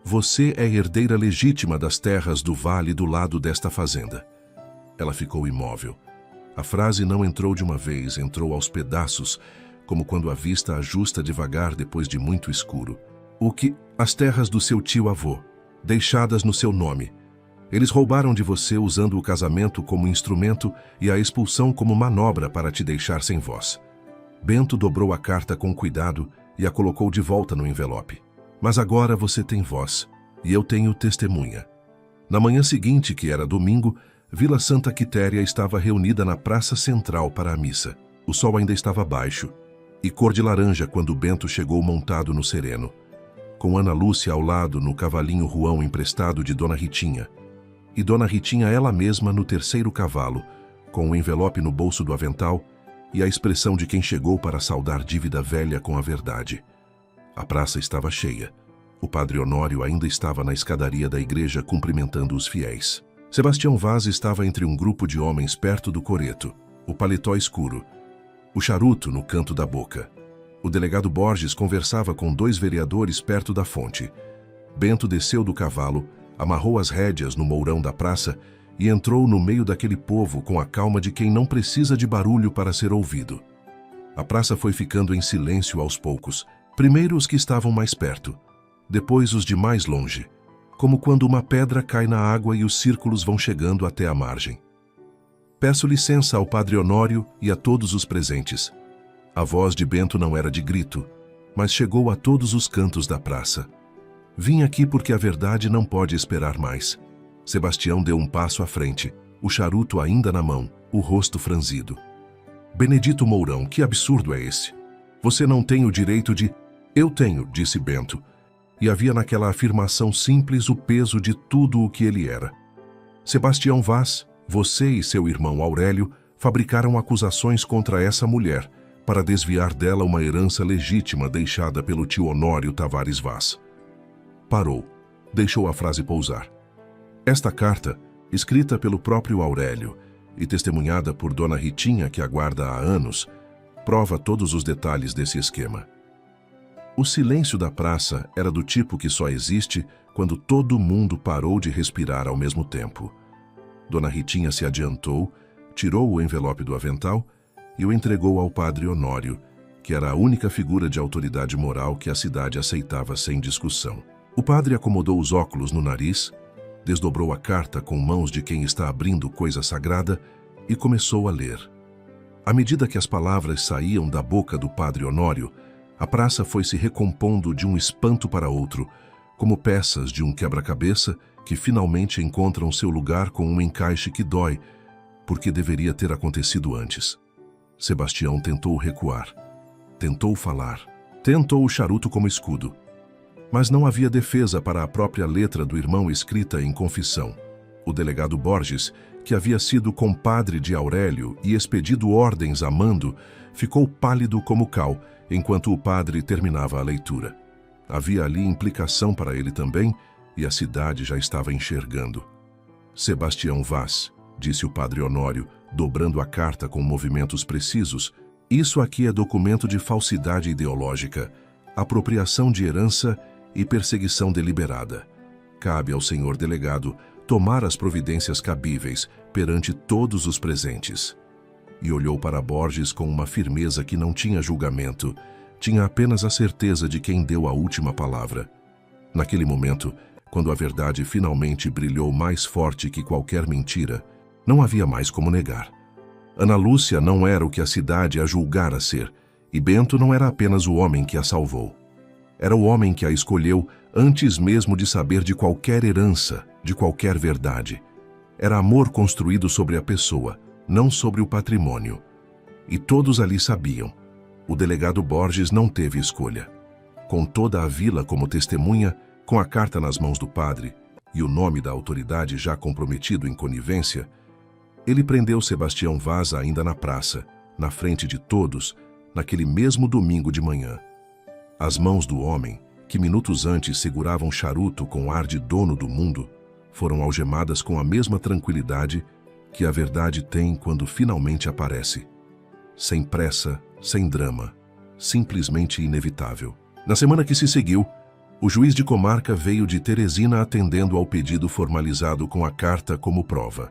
você é herdeira legítima das terras do vale do lado desta fazenda. Ela ficou imóvel. A frase não entrou de uma vez, entrou aos pedaços, como quando a vista ajusta devagar depois de muito escuro. O que? As terras do seu tio-avô, deixadas no seu nome. Eles roubaram de você usando o casamento como instrumento e a expulsão como manobra para te deixar sem voz. Bento dobrou a carta com cuidado e a colocou de volta no envelope. Mas agora você tem voz, e eu tenho testemunha. Na manhã seguinte, que era domingo, Vila Santa Quitéria estava reunida na praça central para a missa. O sol ainda estava baixo, e cor de laranja quando Bento chegou montado no sereno, com Ana Lúcia ao lado no cavalinho ruão emprestado de Dona Ritinha, e Dona Ritinha ela mesma no terceiro cavalo, com o envelope no bolso do avental e a expressão de quem chegou para saldar dívida velha com a verdade. A praça estava cheia. O padre Honório ainda estava na escadaria da igreja cumprimentando os fiéis. Sebastião Vaz estava entre um grupo de homens perto do coreto, o paletó escuro, o charuto no canto da boca. O delegado Borges conversava com 2 vereadores perto da fonte. Bento desceu do cavalo, amarrou as rédeas no mourão da praça e entrou no meio daquele povo com a calma de quem não precisa de barulho para ser ouvido. A praça foi ficando em silêncio aos poucos, primeiro os que estavam mais perto, depois os de mais longe, como quando uma pedra cai na água e os círculos vão chegando até a margem. Peço licença ao padre Honório e a todos os presentes. A voz de Bento não era de grito, mas chegou a todos os cantos da praça. Vim aqui porque a verdade não pode esperar mais. Sebastião deu um passo à frente, o charuto ainda na mão, o rosto franzido. Benedito Mourão, que absurdo é esse? Você não tem o direito de... Eu tenho, disse Bento. E havia naquela afirmação simples o peso de tudo o que ele era. Sebastião Vaz, você e seu irmão Aurélio fabricaram acusações contra essa mulher para desviar dela uma herança legítima deixada pelo tio Honório Tavares Vaz. Parou. Deixou a frase pousar. Esta carta, escrita pelo próprio Aurélio e testemunhada por Dona Ritinha, que aguarda há anos, prova todos os detalhes desse esquema. O silêncio da praça era do tipo que só existe quando todo mundo parou de respirar ao mesmo tempo. Dona Ritinha se adiantou, tirou o envelope do avental e o entregou ao padre Honório, que era a única figura de autoridade moral que a cidade aceitava sem discussão. O padre acomodou os óculos no nariz, desdobrou a carta com mãos de quem está abrindo coisa sagrada e começou a ler. À medida que as palavras saíam da boca do padre Honório, a praça foi se recompondo de um espanto para outro, como peças de um quebra-cabeça que finalmente encontram seu lugar com um encaixe que dói, porque deveria ter acontecido antes. Sebastião tentou recuar, tentou falar, tentou o charuto como escudo. Mas não havia defesa para a própria letra do irmão escrita em confissão. O delegado Borges, que havia sido compadre de Aurélio e expedido ordens a mando, ficou pálido como cal, enquanto o padre terminava a leitura. Havia ali implicação para ele também, e a cidade já estava enxergando. Sebastião Vaz, disse o padre Honório, dobrando a carta com movimentos precisos, isso aqui é documento de falsidade ideológica, apropriação de herança e perseguição deliberada. Cabe ao senhor delegado tomar as providências cabíveis perante todos os presentes. E olhou para Borges com uma firmeza que não tinha julgamento, tinha apenas a certeza de quem deu a última palavra. Naquele momento, quando a verdade finalmente brilhou mais forte que qualquer mentira, não havia mais como negar. Ana Lúcia não era o que a cidade a julgara ser, e Bento não era apenas o homem que a salvou. Era o homem que a escolheu antes mesmo de saber de qualquer herança, de qualquer verdade. Era amor construído sobre a pessoa, não sobre o patrimônio. E todos ali sabiam. O delegado Borges não teve escolha. Com toda a vila como testemunha, com a carta nas mãos do padre e o nome da autoridade já comprometido em conivência, ele prendeu Sebastião Vaz ainda na praça, na frente de todos, naquele mesmo domingo de manhã. As mãos do homem, que minutos antes seguravam charuto com ar de dono do mundo, foram algemadas com a mesma tranquilidade que a verdade tem quando finalmente aparece. Sem pressa, sem drama, simplesmente inevitável. Na semana que se seguiu, o juiz de comarca veio de Teresina atendendo ao pedido formalizado com a carta como prova.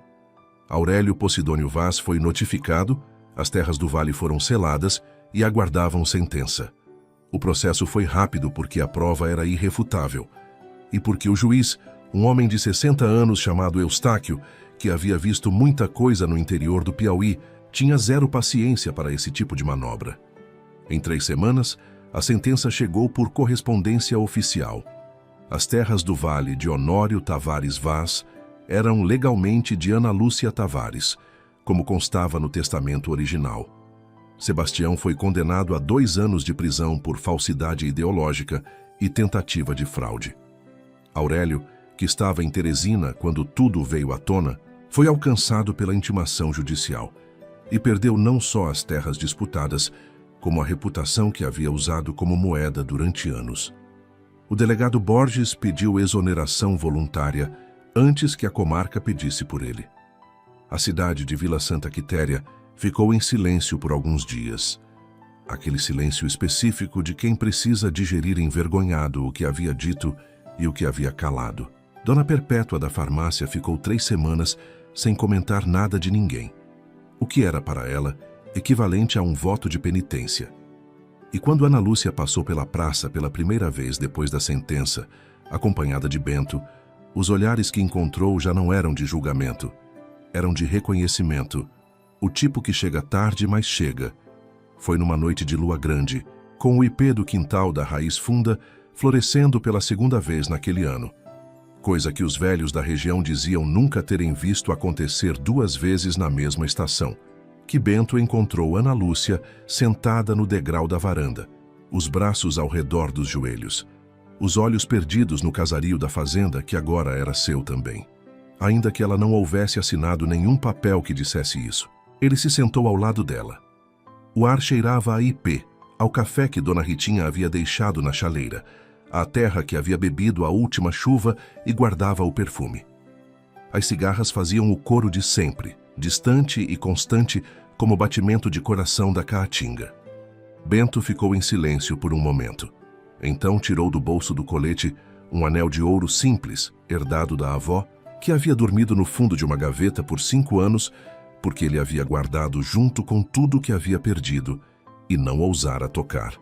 Aurélio Posidônio Vaz foi notificado, as terras do vale foram seladas e aguardavam sentença. O processo foi rápido porque a prova era irrefutável e porque o juiz, um homem de 60 anos chamado Eustáquio, que havia visto muita coisa no interior do Piauí, tinha zero paciência para esse tipo de manobra. Em 3 semanas, a sentença chegou por correspondência oficial. As terras do vale de Honório Tavares Vaz eram legalmente de Ana Lúcia Tavares, como constava no testamento original. Sebastião foi condenado a 2 anos de prisão por falsidade ideológica e tentativa de fraude. Aurélio, que estava em Teresina quando tudo veio à tona, foi alcançado pela intimação judicial e perdeu não só as terras disputadas, como a reputação que havia usado como moeda durante anos. O delegado Borges pediu exoneração voluntária antes que a comarca pedisse por ele. A cidade de Vila Santa Quitéria ficou em silêncio por alguns dias. Aquele silêncio específico de quem precisa digerir envergonhado o que havia dito e o que havia calado. Dona Perpétua da farmácia ficou 3 semanas sem comentar nada de ninguém, o que era para ela equivalente a um voto de penitência. E quando Ana Lúcia passou pela praça pela primeira vez depois da sentença, acompanhada de Bento, os olhares que encontrou já não eram de julgamento, eram de reconhecimento. O tipo que chega tarde, mas chega. Foi numa noite de lua grande, com o ipê do quintal da Raiz Funda florescendo pela segunda vez naquele ano, coisa que os velhos da região diziam nunca terem visto acontecer 2 vezes na mesma estação, que Bento encontrou Ana Lúcia sentada no degrau da varanda, os braços ao redor dos joelhos, os olhos perdidos no casario da fazenda que agora era seu também. Ainda que ela não houvesse assinado nenhum papel que dissesse isso, ele se sentou ao lado dela. O ar cheirava a ipê, ao café que Dona Ritinha havia deixado na chaleira, à terra que havia bebido a última chuva e guardava o perfume. As cigarras faziam o coro de sempre, distante e constante como o batimento de coração da caatinga. Bento ficou em silêncio por um momento. Então tirou do bolso do colete um anel de ouro simples, herdado da avó, que havia dormido no fundo de uma gaveta por 5 anos, porque ele havia guardado junto com tudo que havia perdido e não ousara tocar.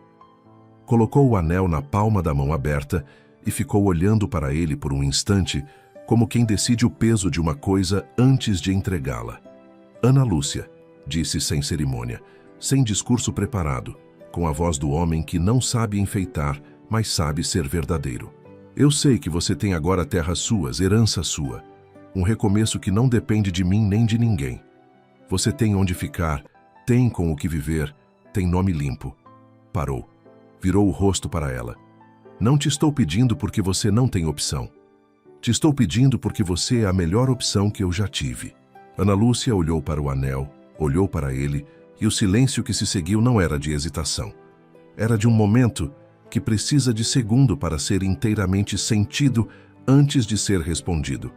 Colocou o anel na palma da mão aberta e ficou olhando para ele por um instante, como quem decide o peso de uma coisa antes de entregá-la. Ana Lúcia, disse sem cerimônia, sem discurso preparado, com a voz do homem que não sabe enfeitar, mas sabe ser verdadeiro. Eu sei que você tem agora terras suas, herança sua, um recomeço que não depende de mim nem de ninguém. Você tem onde ficar, tem com o que viver, tem nome limpo. Parou. Virou o rosto para ela. Não te estou pedindo porque você não tem opção. Te estou pedindo porque você é a melhor opção que eu já tive. Ana Lúcia olhou para o anel, olhou para ele, e o silêncio que se seguiu não era de hesitação. Era de um momento que precisa de segundo para ser inteiramente sentido antes de ser respondido.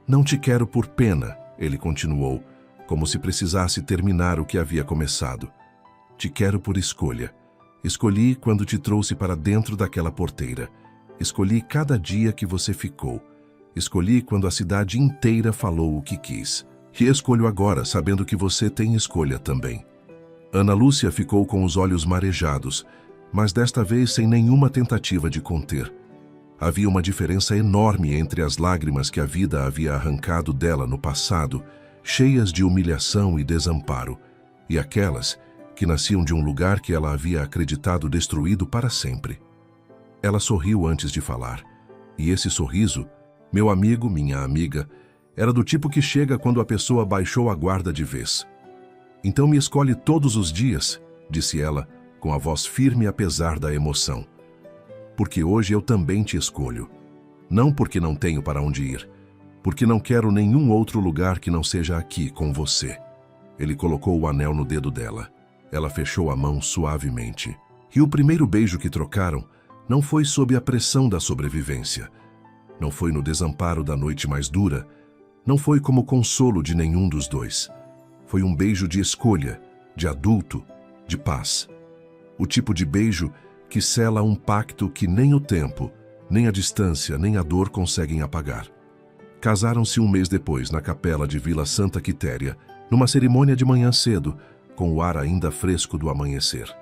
Não te quero por pena, ele continuou, como se precisasse terminar o que havia começado. Te quero por escolha. Escolhi quando te trouxe para dentro daquela porteira. Escolhi cada dia que você ficou. Escolhi quando a cidade inteira falou o que quis. E escolho agora, sabendo que você tem escolha também. Ana Lúcia ficou com os olhos marejados, mas desta vez sem nenhuma tentativa de conter. Havia uma diferença enorme entre as lágrimas que a vida havia arrancado dela no passado, cheias de humilhação e desamparo, e aquelas que nasciam de um lugar que ela havia acreditado destruído para sempre. Ela sorriu antes de falar, e esse sorriso, meu amigo, minha amiga, era do tipo que chega quando a pessoa baixou a guarda de vez. Então me escolhe todos os dias, disse ela, com a voz firme apesar da emoção. Porque hoje eu também te escolho. Não porque não tenho para onde ir, porque não quero nenhum outro lugar que não seja aqui com você. Ele colocou o anel no dedo dela. Ela fechou a mão suavemente. E o primeiro beijo que trocaram não foi sob a pressão da sobrevivência. Não foi no desamparo da noite mais dura. Não foi como consolo de nenhum dos dois. Foi um beijo de escolha, de adulto, de paz. O tipo de beijo que sela um pacto que nem o tempo, nem a distância, nem a dor conseguem apagar. Casaram-se um mês depois, na capela de Vila Santa Quitéria, numa cerimônia de manhã cedo, com o ar ainda fresco do amanhecer.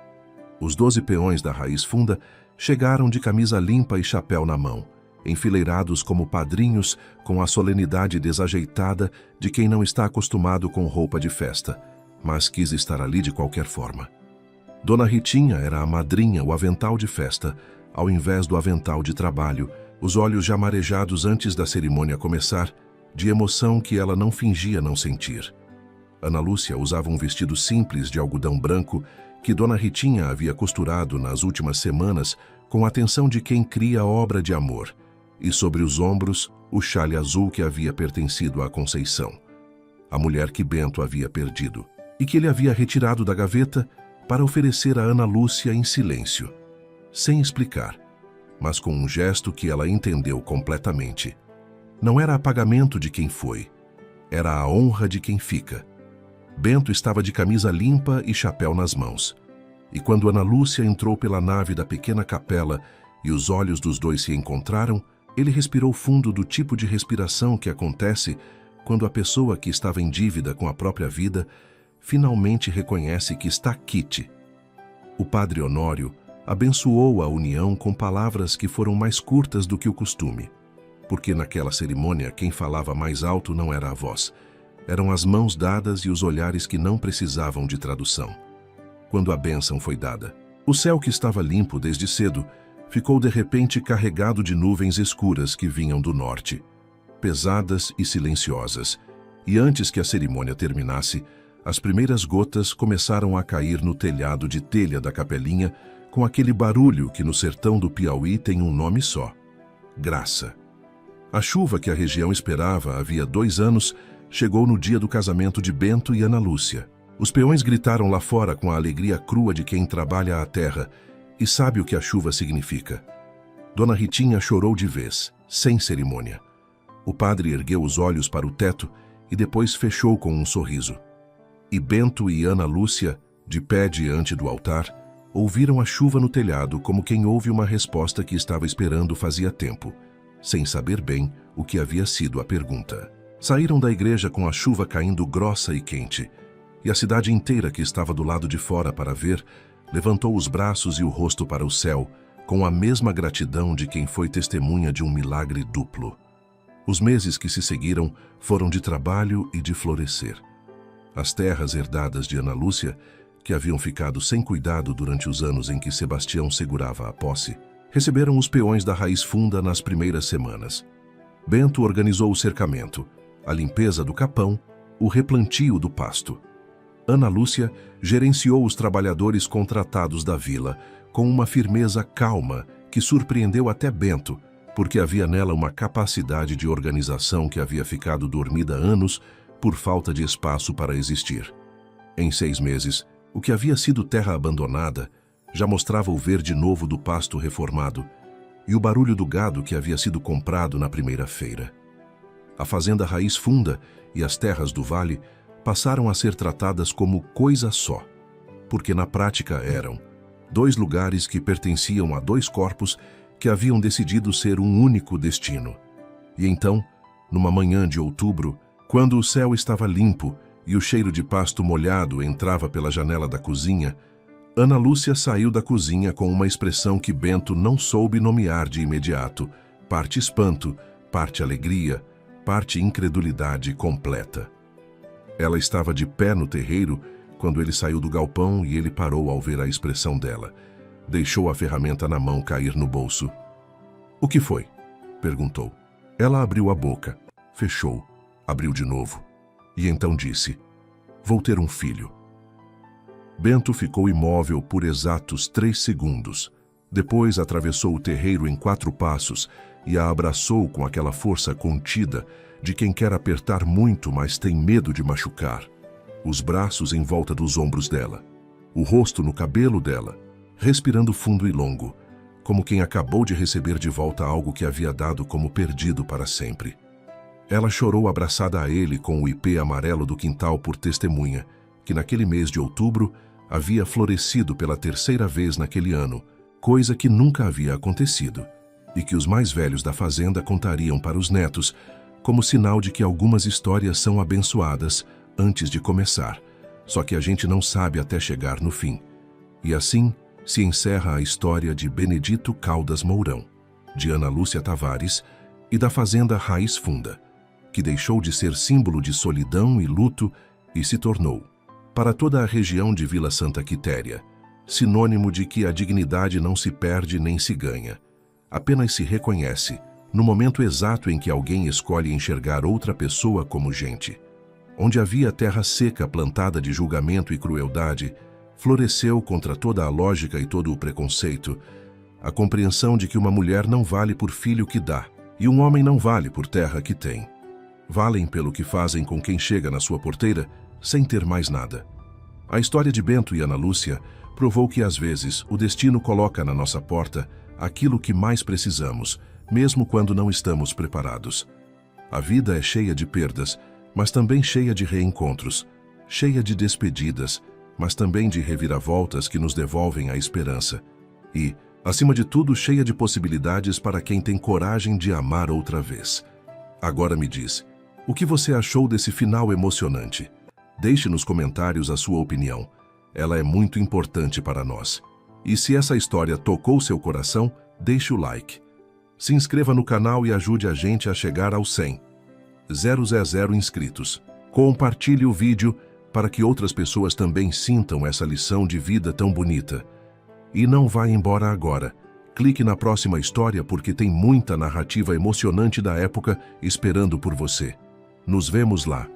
Os 12 peões da Raiz Funda chegaram de camisa limpa e chapéu na mão, enfileirados como padrinhos com a solenidade desajeitada de quem não está acostumado com roupa de festa, mas quis estar ali de qualquer forma. Dona Ritinha era a madrinha, o avental de festa, ao invés do avental de trabalho, os olhos já marejados antes da cerimônia começar, de emoção que ela não fingia não sentir. Ana Lúcia usava um vestido simples de algodão branco que Dona Ritinha havia costurado nas últimas semanas com a atenção de quem cria obra de amor, e sobre os ombros o xale azul que havia pertencido à Conceição, a mulher que Bento havia perdido, e que ele havia retirado da gaveta para oferecer a Ana Lúcia em silêncio, sem explicar, mas com um gesto que ela entendeu completamente. Não era apagamento de quem foi, era a honra de quem fica. Bento estava de camisa limpa e chapéu nas mãos. E quando Ana Lúcia entrou pela nave da pequena capela e os olhos dos dois se encontraram, ele respirou fundo do tipo de respiração que acontece quando a pessoa que estava em dívida com a própria vida finalmente reconhece que está quite. O padre Honório abençoou a união com palavras que foram mais curtas do que o costume, porque naquela cerimônia quem falava mais alto não era a voz, eram as mãos dadas e os olhares que não precisavam de tradução. Quando a bênção foi dada, o céu que estava limpo desde cedo ficou de repente carregado de nuvens escuras que vinham do norte, pesadas e silenciosas, e antes que a cerimônia terminasse, as primeiras gotas começaram a cair no telhado de telha da capelinha com aquele barulho que no sertão do Piauí tem um nome só: graça. A chuva que a região esperava havia 2 anos chegou no dia do casamento de Bento e Ana Lúcia. Os peões gritaram lá fora com a alegria crua de quem trabalha a terra e sabe o que a chuva significa. Dona Ritinha chorou de vez, sem cerimônia. O padre ergueu os olhos para o teto e depois fechou com um sorriso. E Bento e Ana Lúcia, de pé diante do altar, ouviram a chuva no telhado como quem ouve uma resposta que estava esperando fazia tempo, sem saber bem o que havia sido a pergunta. Saíram da igreja com a chuva caindo grossa e quente, e a cidade inteira que estava do lado de fora para ver, levantou os braços e o rosto para o céu, com a mesma gratidão de quem foi testemunha de um milagre duplo. Os meses que se seguiram foram de trabalho e de florescer. As terras herdadas de Ana Lúcia, que haviam ficado sem cuidado durante os anos em que Sebastião segurava a posse, receberam os peões da raiz funda nas primeiras semanas. Bento organizou o cercamento, a limpeza do capão, o replantio do pasto. Ana Lúcia gerenciou os trabalhadores contratados da vila com uma firmeza calma que surpreendeu até Bento, porque havia nela uma capacidade de organização que havia ficado dormida há anos por falta de espaço para existir. Em 6 meses, o que havia sido terra abandonada já mostrava o verde novo do pasto reformado e o barulho do gado que havia sido comprado na primeira feira. A fazenda Raiz Funda e as terras do vale passaram a ser tratadas como coisa só, porque na prática eram 2 lugares que pertenciam a 2 corpos que haviam decidido ser um único destino. E então, numa manhã de outubro, quando o céu estava limpo e o cheiro de pasto molhado entrava pela janela da cozinha, Ana Lúcia saiu da cozinha com uma expressão que Bento não soube nomear de imediato, parte espanto, parte alegria, parte incredulidade completa. Ela estava de pé no terreiro quando ele saiu do galpão e ele parou ao ver a expressão dela. Deixou a ferramenta na mão cair no bolso. "O que foi?" perguntou. Ela abriu a boca, fechou, abriu de novo, e então disse: "Vou ter um filho." Bento ficou imóvel por exatos 3 segundos. Depois atravessou o terreiro em 4 passos e a abraçou com aquela força contida de quem quer apertar muito, mas tem medo de machucar. Os braços em volta dos ombros dela, o rosto no cabelo dela, respirando fundo e longo, como quem acabou de receber de volta algo que havia dado como perdido para sempre. Ela chorou abraçada a ele com o ipê amarelo do quintal por testemunha, que naquele mês de outubro havia florescido pela 3ª vez naquele ano, coisa que nunca havia acontecido, e que os mais velhos da fazenda contariam para os netos, como sinal de que algumas histórias são abençoadas antes de começar, só que a gente não sabe até chegar no fim. E assim se encerra a história de Benedito Caldas Mourão, de Ana Lúcia Tavares e da fazenda Raiz Funda, que deixou de ser símbolo de solidão e luto e se tornou, para toda a região de Vila Santa Quitéria, sinônimo de que a dignidade não se perde nem se ganha, apenas se reconhece no momento exato em que alguém escolhe enxergar outra pessoa como gente. Onde havia terra seca plantada de julgamento e crueldade, floresceu contra toda a lógica e todo o preconceito a compreensão de que uma mulher não vale por filho que dá e um homem não vale por terra que tem. Valem pelo que fazem com quem chega na sua porteira sem ter mais nada. A história de Bento e Ana Lúcia provou que às vezes o destino coloca na nossa porta aquilo que mais precisamos, mesmo quando não estamos preparados. A vida é cheia de perdas, mas também cheia de reencontros, cheia de despedidas, mas também de reviravoltas que nos devolvem a esperança. E, acima de tudo, cheia de possibilidades para quem tem coragem de amar outra vez. Agora me diz, O que você achou desse final emocionante? Deixe nos comentários a sua opinião. Ela é muito importante para nós. E se essa história tocou seu coração, deixe o like. Se inscreva no canal e ajude a gente a chegar aos 100.000 inscritos. Compartilhe o vídeo para que outras pessoas também sintam essa lição de vida tão bonita. E não vá embora agora. Clique na próxima história porque tem muita narrativa emocionante da época esperando por você. Nos vemos lá.